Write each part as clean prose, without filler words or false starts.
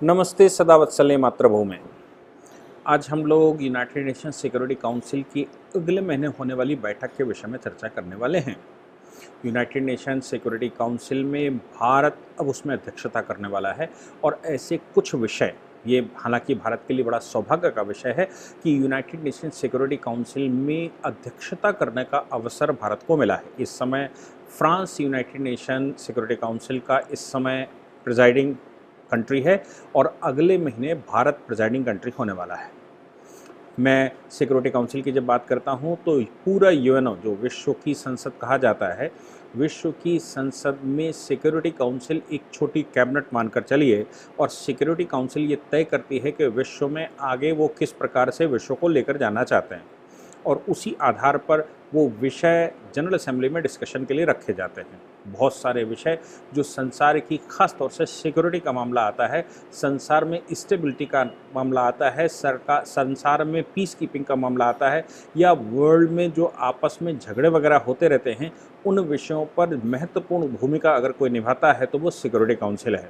नमस्ते सदा वत्सले मातृभूमि। आज हम लोग यूनाइटेड नेशन सिक्योरिटी काउंसिल की अगले महीने होने वाली बैठक के विषय में चर्चा करने वाले हैं। यूनाइटेड नेशन सिक्योरिटी काउंसिल में भारत अब उसमें अध्यक्षता करने वाला है और ऐसे कुछ विषय, ये हालांकि भारत के लिए बड़ा सौभाग्य का विषय है कि यूनाइटेड नेशन सिक्योरिटी काउंसिल में अध्यक्षता करने का अवसर भारत को मिला है। इस समय France United nation security council का इस समय प्रिजाइडिंग कंट्री है और अगले महीने भारत प्रिजाइडिंग कंट्री होने वाला है। मैं सिक्योरिटी काउंसिल की जब बात करता हूं तो पूरा यूएनओ, जो विश्व की संसद कहा जाता है, विश्व की संसद में सिक्योरिटी काउंसिल एक छोटी कैबिनेट मानकर चलिए और सिक्योरिटी काउंसिल ये तय करती है कि विश्व में आगे वो किस प्रकार से विश्व को लेकर जाना चाहते हैं और उसी आधार पर वो विषय जनरल असेंबली में डिस्कशन के लिए रखे जाते हैं। बहुत सारे विषय जो संसार की, खास तौर से सिक्योरिटी का मामला आता है, संसार में स्टेबिलिटी का मामला आता है, संसार में पीस कीपिंग का मामला आता है, या वर्ल्ड में जो आपस में झगड़े वगैरह होते रहते हैं, उन विषयों पर महत्वपूर्ण भूमिका अगर कोई निभाता है तो वो सिक्योरिटी काउंसिल है।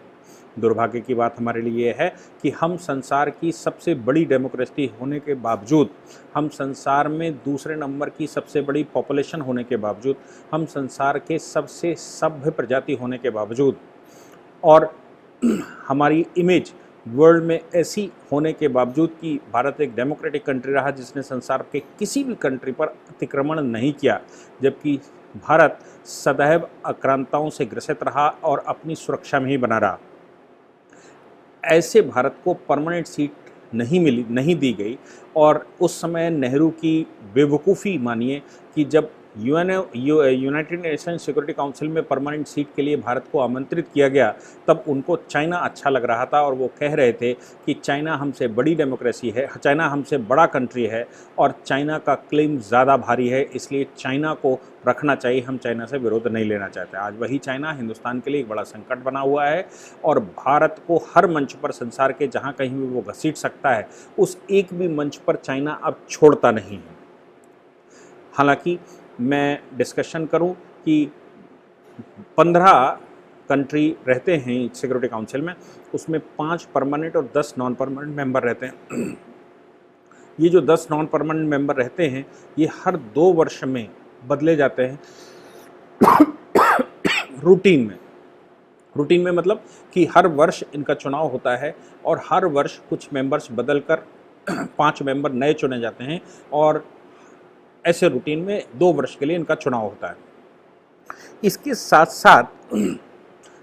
दुर्भाग्य की बात हमारे लिए ये है कि हम संसार की सबसे बड़ी डेमोक्रेसी होने के बावजूद, हम संसार में दूसरे नंबर की सबसे बड़ी पॉपुलेशन होने के बावजूद, हम संसार के सबसे सभ्य प्रजाति होने के बावजूद और हमारी इमेज वर्ल्ड में ऐसी होने के बावजूद कि भारत एक डेमोक्रेटिक कंट्री रहा जिसने संसार के किसी भी कंट्री पर अतिक्रमण नहीं किया, जबकि भारत सदैव आक्रांताओं से ग्रसित रहा और अपनी सुरक्षा में ही बना रहा, ऐसे भारत को परमानेंट सीट नहीं दी गई। और उस समय नेहरू की बेवकूफ़ी मानिए कि जब यूनाइटेड नेशन सिक्योरिटी काउंसिल में परमानेंट सीट के लिए भारत को आमंत्रित किया गया, तब उनको चाइना अच्छा लग रहा था और वो कह रहे थे कि चाइना हमसे बड़ी डेमोक्रेसी है, चाइना हमसे बड़ा कंट्री है और चाइना का क्लेम ज़्यादा भारी है, इसलिए चाइना को रखना चाहिए, हम चाइना से विरोध नहीं लेना चाहते। आज वही चाइना हिंदुस्तान के लिए एक बड़ा संकट बना हुआ है और भारत को हर मंच पर, संसार के जहाँ कहीं भी वो घसीट सकता है, उस एक भी मंच पर चाइना अब छोड़ता नहीं है। हालांकि मैं डिस्कशन करूं कि 15 कंट्री रहते हैं सिक्योरिटी काउंसिल में, उसमें 5 परमानेंट और 10 नॉन परमानेंट मेंबर रहते हैं। ये जो 10 नॉन परमानेंट मेंबर रहते हैं ये हर 2 वर्ष में बदले जाते हैं रूटीन में मतलब कि हर वर्ष इनका चुनाव होता है और हर वर्ष कुछ मेंबर्स बदलकर 5 मेंबर नए चुने जाते हैं और ऐसे रूटीन में 2 वर्ष के लिए इनका चुनाव होता है। इसके साथ साथ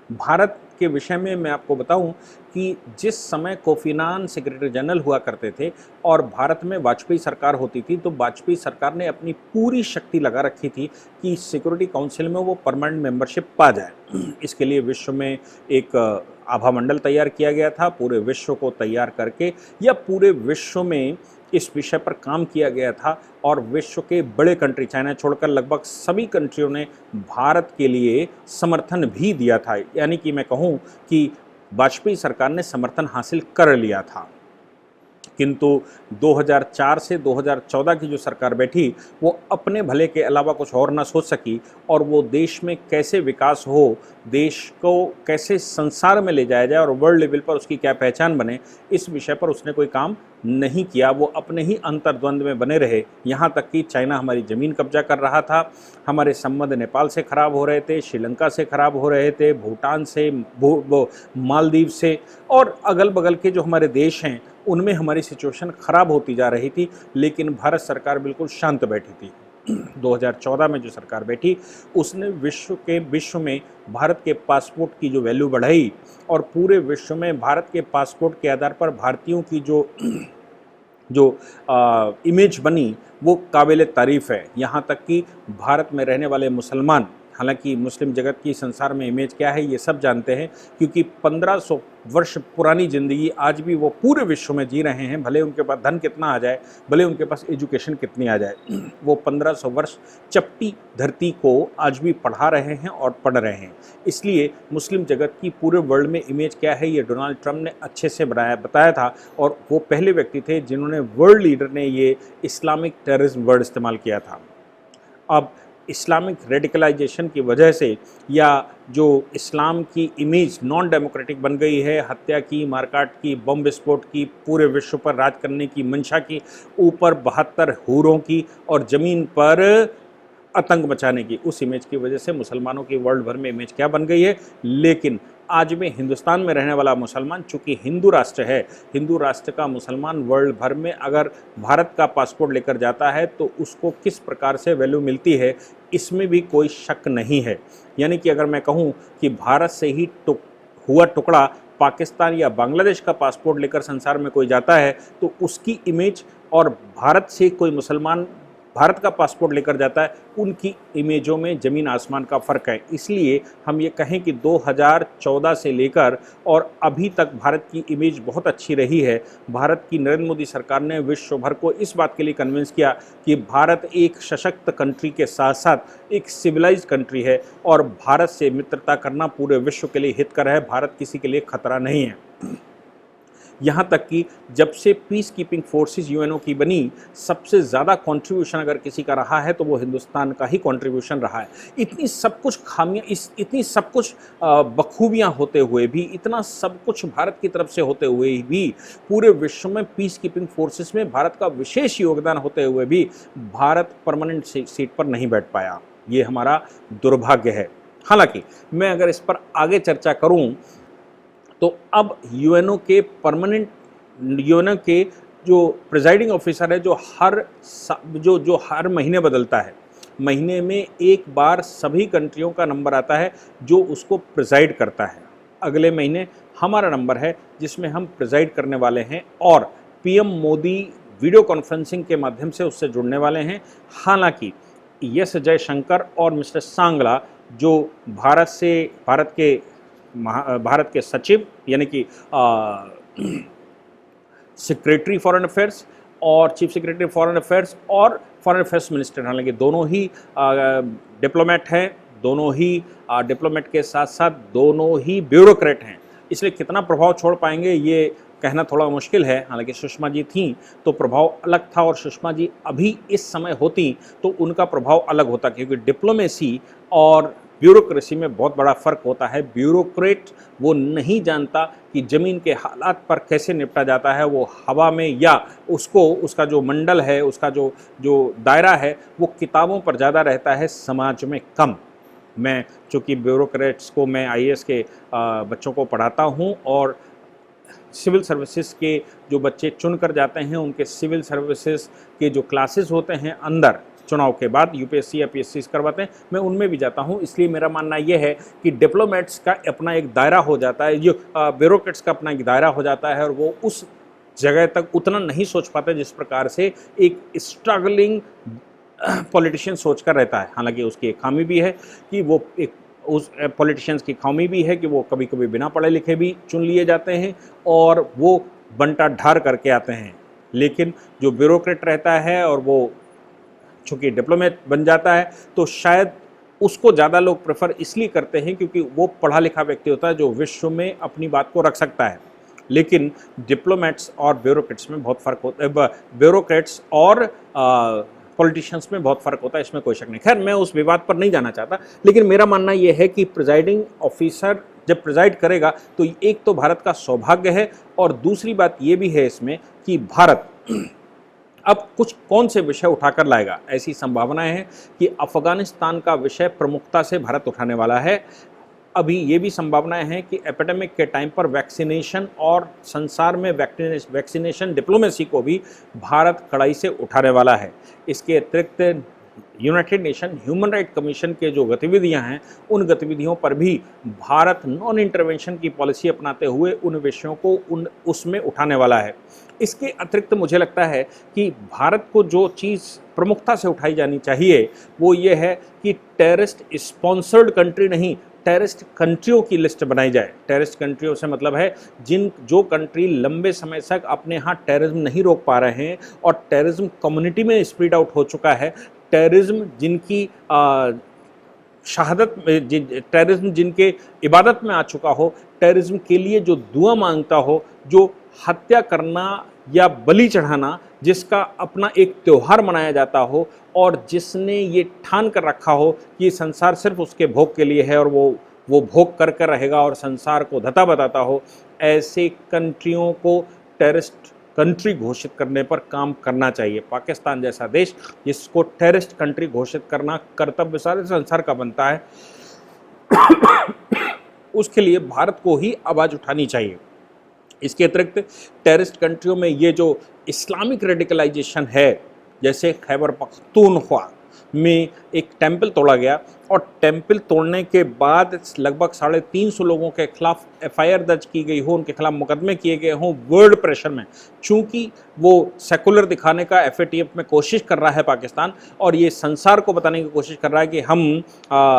भारत के विषय में मैं आपको बताऊं कि जिस समय कोफी अन्नान सेक्रेटरी जनरल हुआ करते थे और भारत में वाजपेयी सरकार होती थी, तो वाजपेयी सरकार ने अपनी पूरी शक्ति लगा रखी थी कि सिक्योरिटी काउंसिल में वो परमानेंट मेंबरशिप पा जाए। इसके लिए विश्व में एक आभा मंडल तैयार किया गया था, पूरे विश्व को तैयार करके, या पूरे विश्व में इस विषय पर काम किया गया था और विश्व के बड़े कंट्री, चाइना छोड़कर लगभग सभी कंट्रियों ने भारत के लिए समर्थन भी दिया था। यानी कि मैं कहूँ कि वाजपेयी सरकार ने समर्थन हासिल कर लिया था। किंतु 2004 से 2014 की जो सरकार बैठी वो अपने भले के अलावा कुछ और ना सोच सकी और वो देश में कैसे विकास हो, देश को कैसे संसार में ले जाया जाए और वर्ल्ड लेवल पर उसकी क्या पहचान बने, इस विषय पर उसने कोई काम नहीं किया। वो अपने ही अंतर्द्वंद में बने रहे, यहाँ तक कि चाइना हमारी ज़मीन कब्जा कर रहा था, हमारे संबंध नेपाल से ख़राब हो रहे थे, श्रीलंका से ख़राब हो रहे थे, भूटान से, मालदीव से और अगल बगल के जो हमारे देश हैं उनमें हमारी सिचुएशन ख़राब होती जा रही थी, लेकिन भारत सरकार बिल्कुल शांत बैठी थी। 2014 में जो सरकार बैठी उसने विश्व में भारत के पासपोर्ट की जो वैल्यू बढ़ाई और पूरे विश्व में भारत के पासपोर्ट के आधार पर भारतीयों की जो इमेज बनी वो काबिल तारीफ़ है। यहाँ तक कि भारत में रहने वाले मुसलमान, हालांकि मुस्लिम जगत की संसार में इमेज क्या है ये सब जानते हैं, क्योंकि 1500 वर्ष पुरानी ज़िंदगी आज भी वो पूरे विश्व में जी रहे हैं। भले उनके पास धन कितना आ जाए, भले उनके पास एजुकेशन कितनी आ जाए, वो 1500 वर्ष चपटी धरती को आज भी पढ़ा रहे हैं और पढ़ रहे हैं। इसलिए मुस्लिम जगत की पूरे वर्ल्ड में इमेज क्या है ये डोनाल्ड ट्रंप ने अच्छे से बताया था और वो पहले व्यक्ति थे जिन्होंने, वर्ल्ड लीडर ने ये इस्लामिक टेररिज्म वर्ड इस्तेमाल किया था। अब इस्लामिक रेडिकलाइजेशन की वजह से या जो इस्लाम की इमेज नॉन डेमोक्रेटिक बन गई है, हत्या की, मारकाट की, बम विस्फोट की, पूरे विश्व पर राज करने की मंशा की, ऊपर 72 हूरों की और ज़मीन पर आतंक मचाने की, उस इमेज की वजह से मुसलमानों की वर्ल्ड भर में इमेज क्या बन गई है। लेकिन आज में हिंदुस्तान में रहने वाला मुसलमान, चूंकि हिंदू राष्ट्र है, हिंदू राष्ट्र का मुसलमान वर्ल्ड भर में अगर भारत का पासपोर्ट लेकर जाता है तो उसको किस प्रकार से वैल्यू मिलती है, इसमें भी कोई शक नहीं है। यानी कि अगर मैं कहूँ कि भारत से ही हुआ टुकड़ा पाकिस्तान या बांग्लादेश का पासपोर्ट लेकर संसार में कोई जाता है तो उसकी इमेज और भारत से कोई मुसलमान भारत का पासपोर्ट लेकर जाता है, उनकी इमेजों में ज़मीन आसमान का फ़र्क है। इसलिए हम ये कहें कि 2014 से लेकर और अभी तक भारत की इमेज बहुत अच्छी रही है। भारत की नरेंद्र मोदी सरकार ने विश्व भर को इस बात के लिए कन्विंस किया कि भारत एक सशक्त कंट्री के साथ साथ एक सिविलाइज कंट्री है और भारत से मित्रता करना पूरे विश्व के लिए हितकर है, भारत किसी के लिए खतरा नहीं है। यहाँ तक कि जब से पीस कीपिंग फोर्सेस यूएनओ की बनी, सबसे ज़्यादा कंट्रीब्यूशन अगर किसी का रहा है तो वो हिंदुस्तान का ही कंट्रीब्यूशन रहा है। इतनी सब कुछ खामियां, इतनी सब कुछ बखूबियाँ होते हुए भी, इतना सब कुछ भारत की तरफ से होते हुए भी, पूरे विश्व में पीस कीपिंग फोर्सेस में भारत का विशेष योगदान होते हुए भी भारत परमानेंट सीट पर नहीं बैठ पाया। ये हमारा दुर्भाग्य है। हालांकि मैं अगर इस पर आगे चर्चा करूं तो अब यूएनओ के जो प्रिजाइडिंग ऑफिसर है, जो हर महीने बदलता है, महीने में एक बार सभी कंट्रियों का नंबर आता है जो उसको प्रिजाइड करता है। अगले महीने हमारा नंबर है जिसमें हम प्रिजाइड करने वाले हैं और पीएम मोदी वीडियो कॉन्फ्रेंसिंग के माध्यम से उससे जुड़ने वाले हैं। हालांकि एस जयशंकर और मिस्टर सांगला जो भारत के सचिव यानी कि सेक्रेटरी फॉरेन अफेयर्स और चीफ सेक्रेटरी फॉरेन अफेयर्स और फॉरेन अफेयर्स मिनिस्टर, हालांकि दोनों ही डिप्लोमेट हैं, दोनों ही डिप्लोमेट के साथ साथ दोनों ही ब्यूरोक्रेट हैं, इसलिए कितना प्रभाव छोड़ पाएंगे ये कहना थोड़ा मुश्किल है। हालांकि सुषमा जी थीं तो प्रभाव अलग था और सुषमा जी अभी इस समय होती तो उनका प्रभाव अलग होता, क्योंकि डिप्लोमेसी और ब्यूरोक्रेसी में बहुत बड़ा फ़र्क होता है। ब्यूरोक्रेट वो नहीं जानता कि ज़मीन के हालात पर कैसे निपटा जाता है, वो हवा में या उसका जो मंडल है, उसका जो दायरा है वो किताबों पर ज़्यादा रहता है, समाज में कम। मैं चूँकि ब्यूरोक्रेट्स को मैं आईएएस के बच्चों को पढ़ाता हूँ और सिविल सर्विसेज के जो बच्चे चुन कर जाते हैं उनके सिविल सर्विसेज के जो क्लासेस होते हैं अंदर चुनाव के बाद यूपीएससी या पीएससी करवाते हैं, मैं उनमें भी जाता हूं। इसलिए मेरा मानना यह है कि डिप्लोमेट्स का अपना एक दायरा हो जाता है, जो ब्यूरोक्रेट्स का अपना एक दायरा हो जाता है और वो उस जगह तक उतना नहीं सोच पाते जिस प्रकार से एक स्ट्रगलिंग पॉलिटिशियन सोचकर रहता है। हालांकि उसकी एक खामी भी है कि वो उस पॉलिटिशियंस की खामी भी है कि वो कभी कभी बिना पढ़े लिखे भी चुन लिए जाते हैं और वो बंटा ढार करके आते हैं। लेकिन जो ब्यूरोक्रेट रहता है और वो चूँकि डिप्लोमेट बन जाता है तो शायद उसको ज़्यादा लोग प्रेफर इसलिए करते हैं क्योंकि वो पढ़ा लिखा व्यक्ति होता है जो विश्व में अपनी बात को रख सकता है। लेकिन डिप्लोमेट्स और ब्यूरोक्रेट्स में बहुत फ़र्क होता है, ब्यूरोक्रेट्स और पॉलिटिशियंस में बहुत फ़र्क होता है, इसमें कोई शक नहीं। खैर, मैं उस विवाद पर नहीं जाना चाहता, लेकिन मेरा मानना यह है कि प्रिजाइडिंग ऑफिसर जब प्रिजाइड करेगा तो एक तो भारत का सौभाग्य है और दूसरी बात ये भी है इसमें कि भारत अब कौन से विषय उठाकर लाएगा। ऐसी संभावनाएं हैं कि अफगानिस्तान का विषय प्रमुखता से भारत उठाने वाला है। अभी ये भी संभावनाएं हैं कि एपिडेमिक के टाइम पर वैक्सीनेशन और संसार में वैक्सीनेशन डिप्लोमेसी को भी भारत कड़ाई से उठाने वाला है। इसके अतिरिक्त United nation human right commission के जो गतिविधियां हैं उन गतिविधियों पर भी भारत नॉन इंटरवेंशन की पॉलिसी अपनाते हुए उन विषयों को उसमें उठाने वाला है। इसके अतिरिक्त मुझे लगता है कि भारत को जो चीज़ प्रमुखता से उठाई जानी चाहिए वो ये है कि टेररिस्ट स्पॉन्सर्ड कंट्री नहीं, टेररिस्ट कंट्रियों की लिस्ट बनाई जाए। टेररिस्ट कंट्रियों से मतलब है जो कंट्री लंबे समय तक अपने यहाँ टेररिज्म नहीं रोक पा रहे हैं और टेररिज्म कम्युनिटी में स्प्रेड आउट हो चुका है, टेररिज्म जिनकी टेररिज्म जिनके इबादत में आ चुका हो, टेररिज्म के लिए जो दुआ मांगता हो, जो हत्या करना या बलि चढ़ाना जिसका अपना एक त्यौहार मनाया जाता हो और जिसने ये ठान कर रखा हो कि ये संसार सिर्फ उसके भोग के लिए है और वो भोग कर कर रहेगा और संसार को धता बताता हो, ऐसे कंट्रियों को टेररिस्ट कंट्री घोषित करने पर काम करना चाहिए। पाकिस्तान जैसा देश जिसको टेररिस्ट कंट्री घोषित करना कर्तव्य सारे संसार का बनता है, उसके लिए भारत को ही आवाज़ उठानी चाहिए। इसके अतिरिक्त टेररिस्ट कंट्रियों में ये जो इस्लामिक रेडिकलाइजेशन है, जैसे खैबर पख्तूनख्वा में एक टेंपल तोड़ा गया और टेंपल तोड़ने के बाद लगभग 350 लोगों के खिलाफ एफआईआर दर्ज की गई हो, उनके खिलाफ मुकदमे किए गए हों वर्ल्ड प्रेशर में, चूंकि वो सेकुलर दिखाने का एफएटीएफ में कोशिश कर रहा है पाकिस्तान, और ये संसार को बताने की कोशिश कर रहा है कि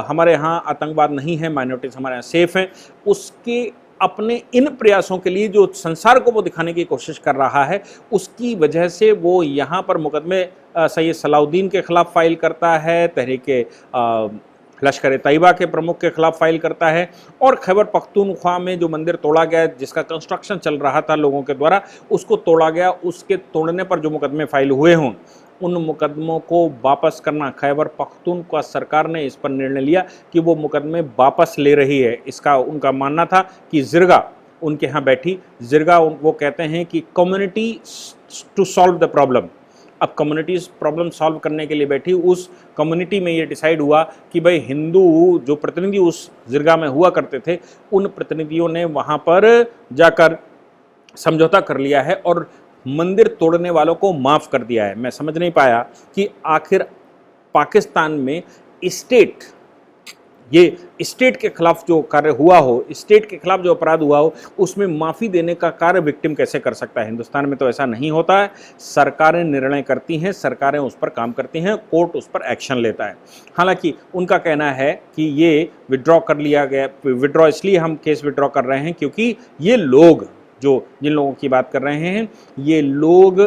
हमारे यहाँ आतंकवाद नहीं है, माइनॉरिटीज़ हमारे यहाँ सेफ हैं। उसके अपने इन प्रयासों के लिए जो संसार को वो दिखाने की कोशिश कर रहा है, उसकी वजह से वो यहाँ पर मुकदमे सैयद सलाउद्दीन के खिलाफ फाइल करता है, तहरीके लश्कर तैयबा के प्रमुख के खिलाफ फाइल करता है, और खैबर पख्तूनख्वा में जो मंदिर तोड़ा गया जिसका कंस्ट्रक्शन चल रहा था लोगों के द्वारा, उसको तोड़ा गया, उसके तोड़ने पर जो मुकदमे फाइल हुए हों उन मुकदमों को वापस करना, खैबर पख्तूनख्वा सरकार ने इस पर निर्णय लिया कि वो मुकदमे वापस ले रही है। इसका उनका मानना था कि जिरगा उनके यहाँ बैठी, जिरगा वो कहते हैं कि community to solve the problem. अब कम्युनिटीज़ प्रॉब्लम सॉल्व करने के लिए बैठी, उस कम्युनिटी में ये डिसाइड हुआ कि भाई हिंदू जो प्रतिनिधि उस जिरगा में हुआ करते थे, उन प्रतिनिधियों ने वहाँ पर जाकर समझौता कर लिया है और मंदिर तोड़ने वालों को माफ़ कर दिया है। मैं समझ नहीं पाया कि आखिर पाकिस्तान में स्टेट के खिलाफ जो कार्य हुआ हो, स्टेट के खिलाफ जो अपराध हुआ हो, उसमें माफ़ी देने का कार्य विक्टिम कैसे कर सकता है। हिंदुस्तान में तो ऐसा नहीं होता है। सरकारें निर्णय करती हैं, सरकारें उस पर काम करती हैं, कोर्ट उस पर एक्शन लेता है। हालांकि उनका कहना है कि ये विड्रॉ कर लिया गया, विड्रॉ इसलिए हम केस विड्रॉ कर रहे हैं क्योंकि ये लोग जिन लोगों की बात कर रहे हैं, ये लोग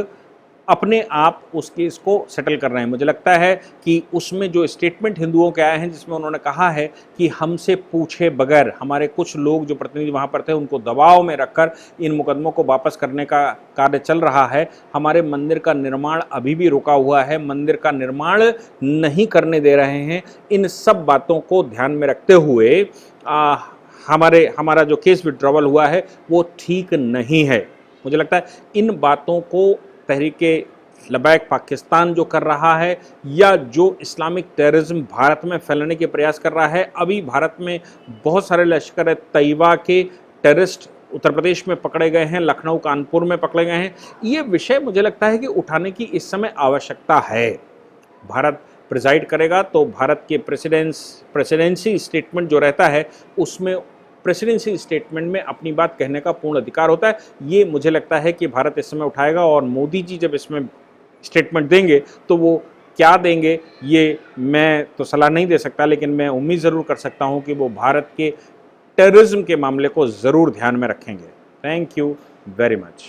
अपने आप उस केस को सेटल कर रहे हैं। मुझे लगता है कि उसमें जो स्टेटमेंट हिंदुओं के आए हैं जिसमें उन्होंने कहा है कि हमसे पूछे बगैर हमारे कुछ लोग जो प्रतिनिधि वहाँ पर थे उनको दबाव में रखकर इन मुकदमों को वापस करने का कार्य चल रहा है, हमारे मंदिर का निर्माण अभी भी रुका हुआ है, मंदिर का निर्माण नहीं करने दे रहे हैं, इन सब बातों को ध्यान में रखते हुए हमारा जो केस विड्रॉवल हुआ है वो ठीक नहीं है। मुझे लगता है इन बातों को तहरीके लबैक पाकिस्तान जो कर रहा है या जो इस्लामिक टेररिज्म भारत में फैलाने के प्रयास कर रहा है, अभी भारत में बहुत सारे लश्कर तैयबा के टेररिस्ट उत्तर प्रदेश में पकड़े गए हैं, लखनऊ कानपुर में पकड़े गए हैं। ये विषय मुझे लगता है कि उठाने की इस समय आवश्यकता है। भारत प्रिजाइड करेगा तो भारत के प्रेसिडेंसी स्टेटमेंट जो रहता है उसमें प्रेसिडेंसी स्टेटमेंट में अपनी बात कहने का पूर्ण अधिकार होता है। ये मुझे लगता है कि भारत इस समय उठाएगा, और मोदी जी जब इसमें स्टेटमेंट देंगे तो वो क्या देंगे ये मैं तो सलाह नहीं दे सकता, लेकिन मैं उम्मीद ज़रूर कर सकता हूँ कि वो भारत के टेररिज्म के मामले को ज़रूर ध्यान में रखेंगे। Thank you very much.